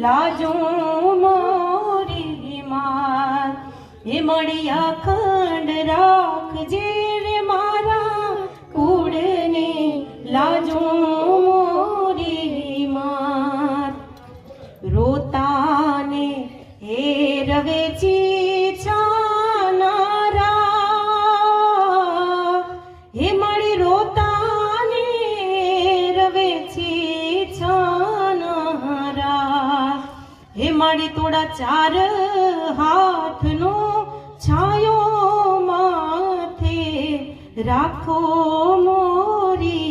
लाजो मोरी मात। हे मळिया खंड राखजे रे मारा कूड़ने लाजो मोरी मात। रोताने हे रवेची छानारा हे मळी रोताने रवेची छानारा हे मळी तोड़ा चार हाथ नो छायो माथे राखो मोरी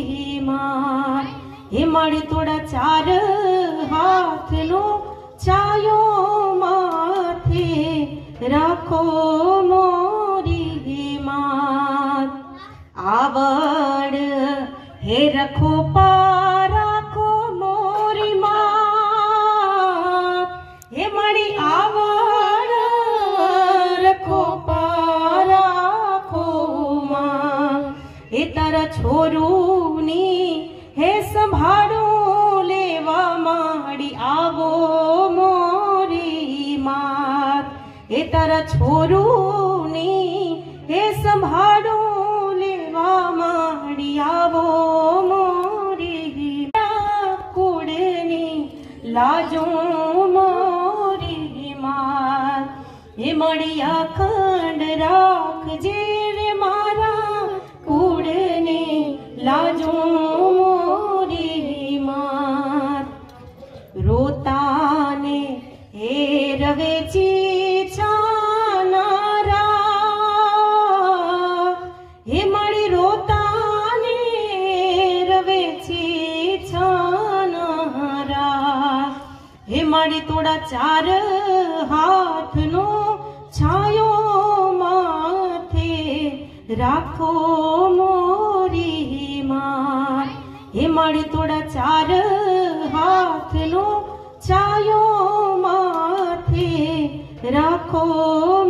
मात। हे मळी तोड़ा चार हाथ नो छायो माथे राखो मोरी मात। आवड़ हे रखो पा राखो मोरी मात। हे मळी आवड़ रखो पा राखो मात। हे तारा छोरूनी हे संभाळो लेवा माड़ी आवो मोरी मात। हे तारा छोरूनी हे संभाळो लेवा माड़ी आवो मोरी कूड़नी लाजो मोरी मात। हे मळिया खंड राखजे रे मारा कूड़ने लाजो मोरी मात। रोताने हे रवेची छानारा हे मळी रोताने रवेची छानारा हे मळी तोड़ा चार हाथ नो छायो माथे राखो मोरी मात। हे मळी तोड़ा चार हाथ नो छायो माथे राखो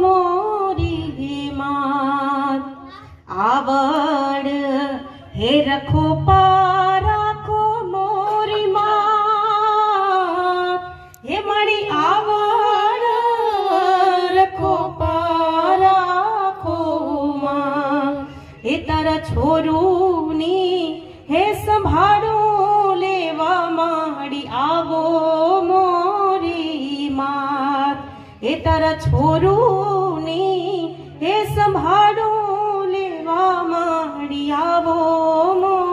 मोरी मात। आवड़ हे रखो पा राखो मोरी मात। हे मळी आवड़ रखो पा राखो मात। हे तारा छोरूनी हे संभाळो लेवा माड़ी आवो मोरी मात। हे तारा छोरूनी हे संभाळो लेवा माड़ी आवो मोरी